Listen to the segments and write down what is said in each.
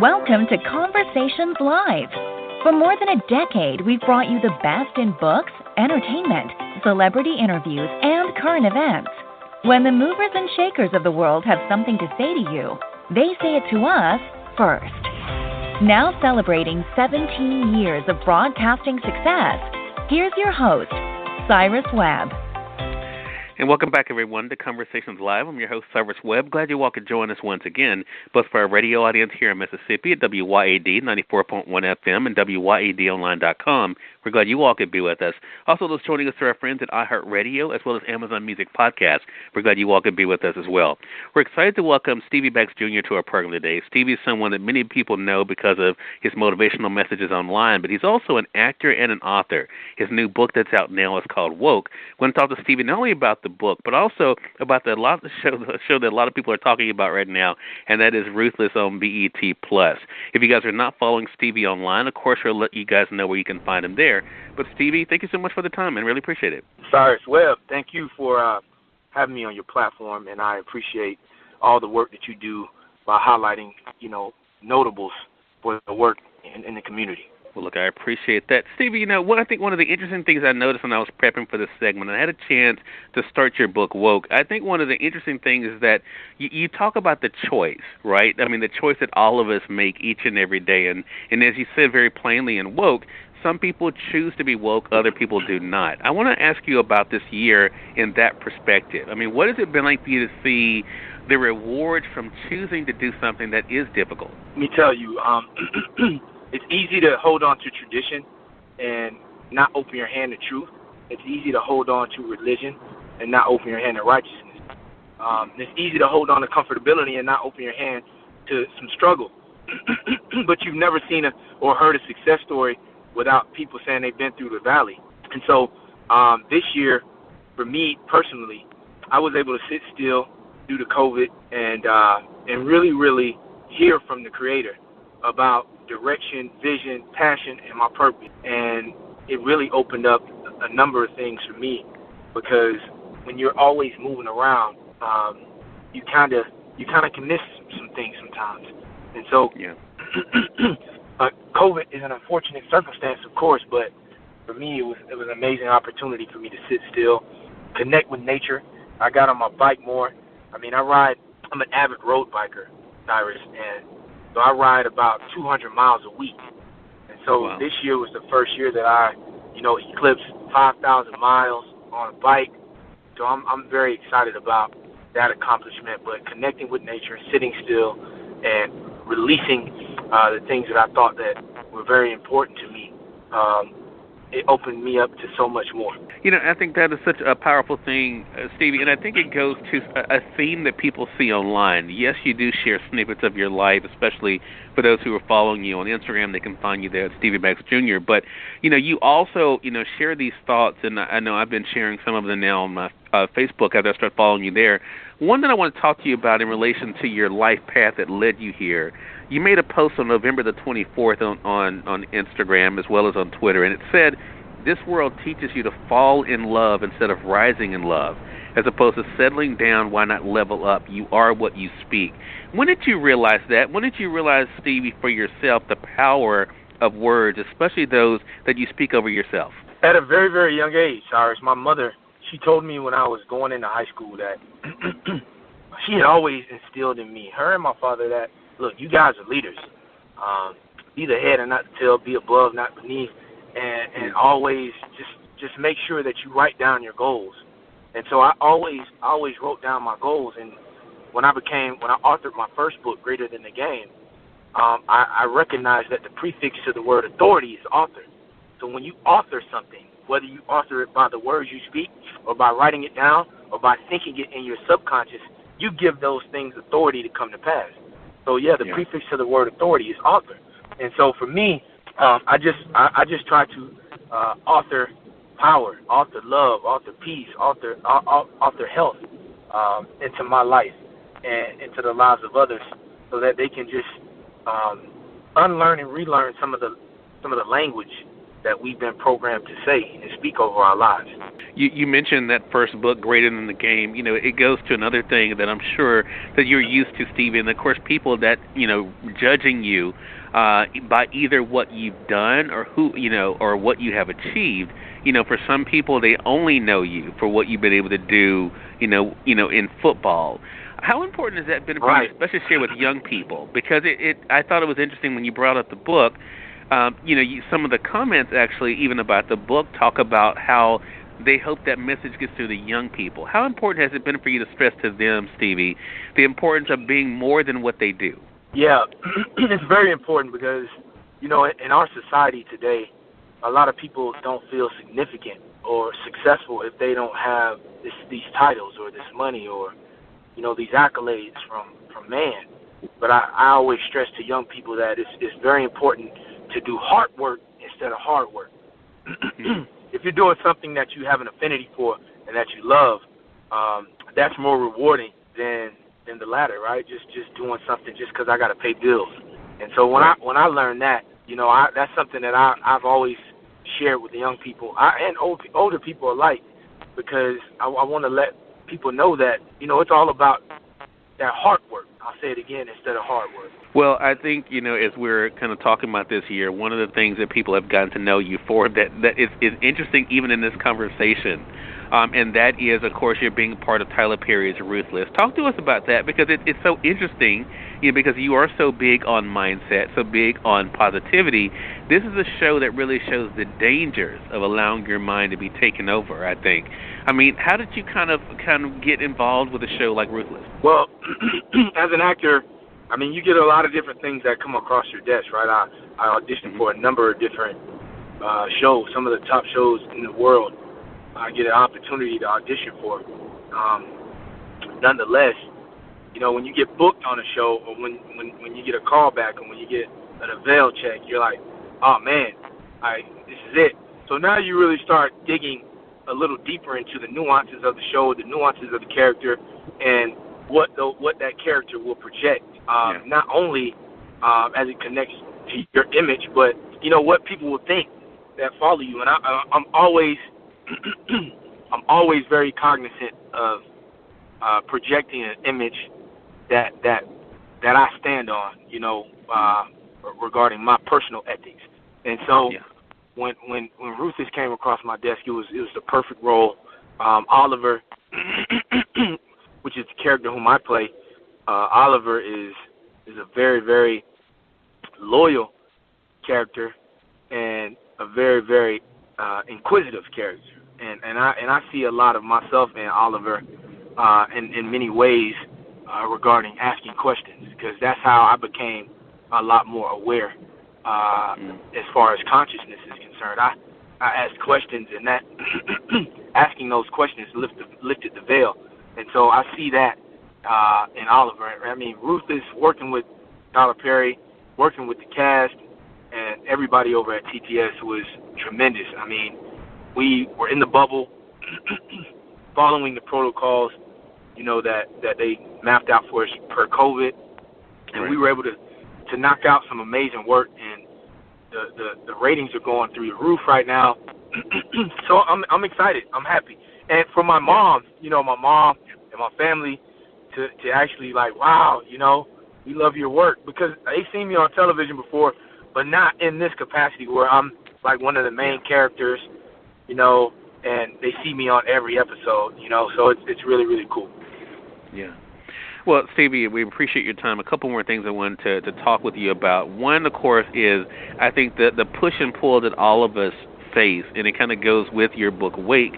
Welcome to Conversations Live. For more than a decade, we've brought you the best in books, entertainment, celebrity interviews, and current events. When the movers and shakers of the world have something to say to you, they say it to us first. Now celebrating 17 years of broadcasting success, here's your host, Cyrus Webb. And welcome back, everyone, to Conversations Live. I'm your host, Cyrus Webb. Glad you all could join us once again, both for our radio audience here in Mississippi at WYAD 94.1 FM and WYADonline.com. We're glad you all could be with us. Also, those joining us are our friends at iHeartRadio as well as Amazon Music Podcast. We're glad you all could be with us as well. We're excited to welcome stevie-baggs-jr. to our program today. Stevie is someone that many people know because of his motivational messages online, but he's also an actor and an author. His new book that's out now is called Woke. We're going to talk to Stevie not only about the book, but also about the show that a lot of people are talking about right now, and that is Ruthless on BET+. If you guys are not following Stevie online, of course, we'll let you guys know where you can find him there. But Stevie, thank you so much for the time, and really appreciate it. Cyrus Webb, thank you for having me on your platform, and I appreciate all the work that you do by highlighting, notables for the work in the community. Well, look, I appreciate that. Stevie, I think one of the interesting things I noticed when I was prepping for this segment, I had a chance to start your book, Woke. I think one of the interesting things is that you talk about the choice, right? I mean, the choice that all of us make each and every day. And as you said very plainly in Woke, some people choose to be woke, other people do not. I want to ask you about this year in that perspective. I mean, what has it been like for you to see the rewards from choosing to do something that is difficult? Let me tell you, it's easy to hold on to tradition and not open your hand to truth. It's easy to hold on to religion and not open your hand to righteousness. It's easy to hold on to comfortability and not open your hand to some struggle. But you've never seen or heard a success story without people saying they've been through the valley. And so this year, for me personally, I was able to sit still due to COVID and really, really hear from the Creator about direction, vision, passion, and my purpose. And it really opened up a number of things for me, because when you're always moving around, you kind of can miss some things sometimes. And so COVID is an unfortunate circumstance, of course, but for me it was an amazing opportunity for me to sit still, connect with nature. I got on my bike more. I mean, I'm an avid road biker, Cyrus, and so I ride about 200 miles a week. And so This year was the first year that I, eclipsed 5,000 miles on a bike. So I'm very excited about that accomplishment. But connecting with nature, sitting still, and releasing the things that I thought that were very important to me, it opened me up to so much more. I think that is such a powerful thing, Stevie, and I think it goes to a theme that people see online. Yes, you do share snippets of your life, especially for those who are following you on Instagram. They can find you there at stevie-baggs-jr. But, you also, share these thoughts, and I know I've been sharing some of them now on my Facebook after I started following you there. One that I want to talk to you about in relation to your life path that led you here. You made a post on November the 24th on Instagram as well as on Twitter, and it said, "This world teaches you to fall in love instead of rising in love. As opposed to settling down, why not level up? You are what you speak." When did you realize that? When did you realize, Stevie, for yourself, the power of words, especially those that you speak over yourself? At a very, very young age, Cyrus, my mother, she told me when I was going into high school that she had always instilled in me, her and my father, that, look, you guys are leaders. Be the head and not the tail, be above, not beneath, and always just make sure that you write down your goals. And so I always wrote down my goals. And when I authored my first book, Greater Than the Game, I recognized that the prefix to the word authority is author. So when you author something, whether you author it by the words you speak or by writing it down or by thinking it in your subconscious, you give those things authority to come to pass. So the prefix to the word authority is author. And so for me, I just try to author power, author love, author peace, author health into my life and into the lives of others, so that they can just unlearn and relearn some of the language that we've been programmed to say and speak over our lives. You mentioned that first book, Greater Than the Game. It goes to another thing that I'm sure that you're used to, Stevie, and of course people that, judging you by either what you've done or or what you have achieved. For some people, they only know you for what you've been able to do, in football. How important has that been for you, especially share with young people? Because I thought it was interesting when you brought up the book. Some of the comments actually, even about the book, talk about how they hope that message gets through the young people. How important has it been for you to stress to them, Stevie, the importance of being more than what they do? Yeah, it's very important because, in our society today, a lot of people don't feel significant or successful if they don't have these titles or this money or, these accolades from man. But I always stress to young people that it's very important to do hard work instead of hard work. If you're doing something that you have an affinity for and that you love, that's more rewarding than the latter, right? Just doing something just because I got to pay bills. And so when I learned that, that's something that I've always shared with the young people and older people alike, because I want to let people know that it's all about that hard work. I'll say it again, instead of hard work. Well, I think, as we're kind of talking about this here, one of the things that people have gotten to know you for that is interesting even in this conversation, and that is, of course, you're being part of Tyler Perry's Ruthless. Talk to us about that, because it's so interesting, because you are so big on mindset, so big on positivity. This is a show that really shows the dangers of allowing your mind to be taken over, I think. I mean, how did you kind of get involved with a show like Ruthless? Well, as an actor, I mean, you get a lot of different things that come across your desk, right? I auditioned for a number of different shows, some of the top shows in the world. I get an opportunity to audition for. Nonetheless, when you get booked on a show, or when you get a call back, or when you get an avail check, you're like, oh man, this is it. So now you really start digging a little deeper into the nuances of the show, the nuances of the character, and what that character will project. Not only as it connects to your image, but what people will think that follow you. And I'm always very cognizant of projecting an image that I stand on, regarding my personal ethics. And so when Ruthless came across my desk, it was the perfect role. Oliver, which is the character whom I play, Oliver is a very, very loyal character and a very, very inquisitive character. And I see a lot of myself and Oliver in many ways regarding asking questions, because that's how I became a lot more aware as far as consciousness is concerned. I asked questions, and that asking those questions lifted the veil. And so I see that in Oliver. I mean, Ruthless, working with Tyler Perry, working with the cast, and everybody over at TTS was tremendous. I mean, we were in the bubble, following the protocols, that they mapped out for us per COVID, and we were able to knock out some amazing work, and the ratings are going through the roof right now. So I'm excited. I'm happy. And for my mom, my mom and my family to actually like, wow, we love your work, because they've seen me on television before, but not in this capacity where I'm like one of the main characters, and they see me on every episode, so it's really, really cool. Yeah. Well, Stevie, we appreciate your time. A couple more things I wanted to talk with you about. One, of course, is I think the push and pull that all of us face, and it kind of goes with your book, Woke,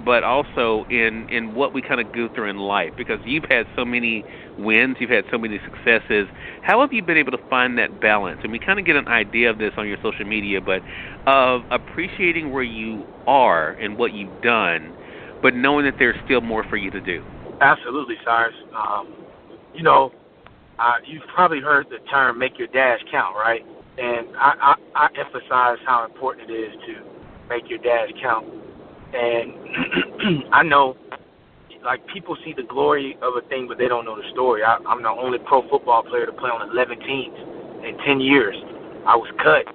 but also in what we kind of go through in life, because you've had so many wins, you've had so many successes. How have you been able to find that balance? And we kind of get an idea of this on your social media, but of appreciating where you are and what you've done, but knowing that there's still more for you to do. Absolutely, Cyrus. You've probably heard the term "make your dash count," right? And I emphasize how important it is to make your dash count. And I know, like, people see the glory of a thing, but they don't know the story. I'm the only pro football player to play on 11 teams in 10 years. I was cut,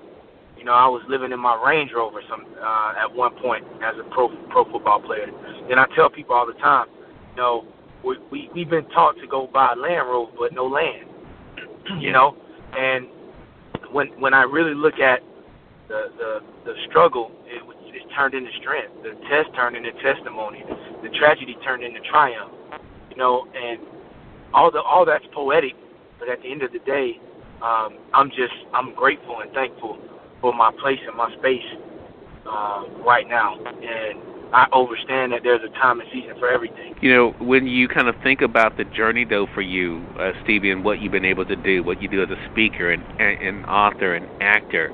You know, I was living in my Range Rover at one point as a pro football player. And I tell people all the time, you know, we've been taught to go buy a Land Rover, but no land. You know, and when I really look at the struggle, it turned into strength. The test turned into testimony. The tragedy turned into triumph. You know, and all that's poetic, but at the end of the day, I'm grateful and thankful for my place and my space right now, and I understand that there's a time and season for everything. You know, when you kind of think about the journey, though, for you, Stevie, and what you've been able to do, what you do as a speaker and author and actor,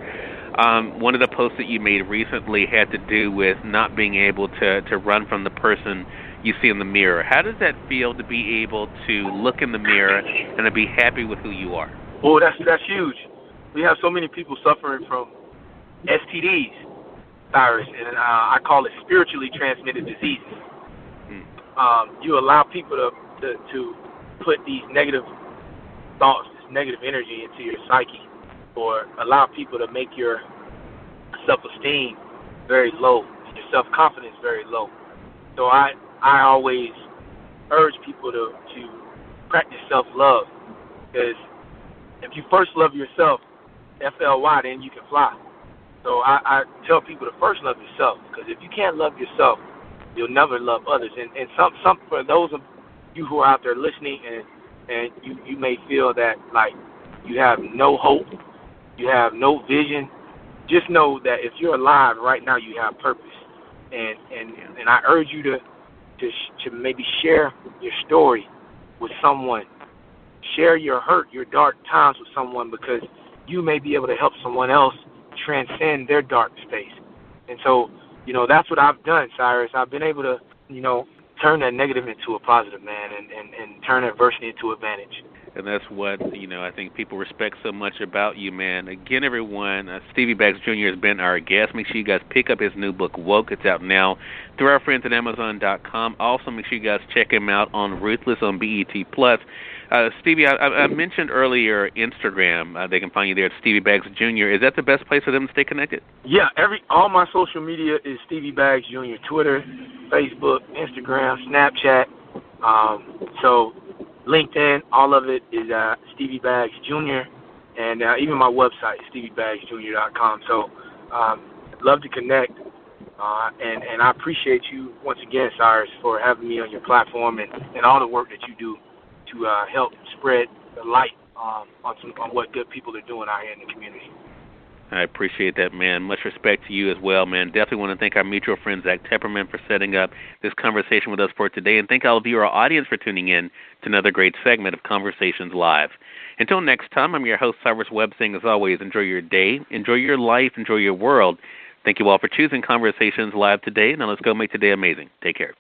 one of the posts that you made recently had to do with not being able to run from the person you see in the mirror. How does that feel to be able to look in the mirror and to be happy with who you are? Oh, that's huge. We have so many people suffering from STDs, Cyrus, and I call it spiritually transmitted diseases. You allow people to put these negative thoughts, this negative energy into your psyche, or allow people to make your self-esteem very low, your self-confidence very low. So I always urge people to practice self-love, because if you first love yourself, FLY, then you can fly. So I tell people to first love yourself, because if you can't love yourself, you'll never love others. And some for those of you who are out there listening, and you may feel that like you have no hope, you have no vision, just know that if you're alive right now, you have purpose. And I urge you to maybe share your story with someone. Share your hurt, your dark times with someone, because you may be able to help someone else transcend their dark space. And so, you know, that's what I've done, Cyrus. I've been able to, you know, turn that negative into a positive, man, and turn adversity into advantage. And that's what, you know, I think people respect so much about you, man. Again, everyone, Stevie Baggs Jr. has been our guest. Make sure you guys pick up his new book, Woke. It's out now through our friends at Amazon.com. Also, make sure you guys check him out on Ruthless on BET+. Stevie, I mentioned earlier Instagram. They can find you there at Stevie Baggs Jr. Is that the best place for them to stay connected? Yeah, all my social media is Stevie Baggs Jr. Twitter, Facebook, Instagram, Snapchat. So LinkedIn, all of it is Stevie Baggs Jr. And even my website, stevie-baggs-jr.com. So love to connect. And I appreciate you once again, Cyrus, for having me on your platform and all the work that you do to help spread the light on what good people are doing out here in the community. I appreciate that, man. Much respect to you as well, man. Definitely want to thank our mutual friend, Zach Tepperman, for setting up this conversation with us for today, and thank all of you, our audience, for tuning in to another great segment of Conversations Live. Until next time, I'm your host, Cyrus Webb, saying, as always, enjoy your day, enjoy your life, enjoy your world. Thank you all for choosing Conversations Live today. Now let's go make today amazing. Take care.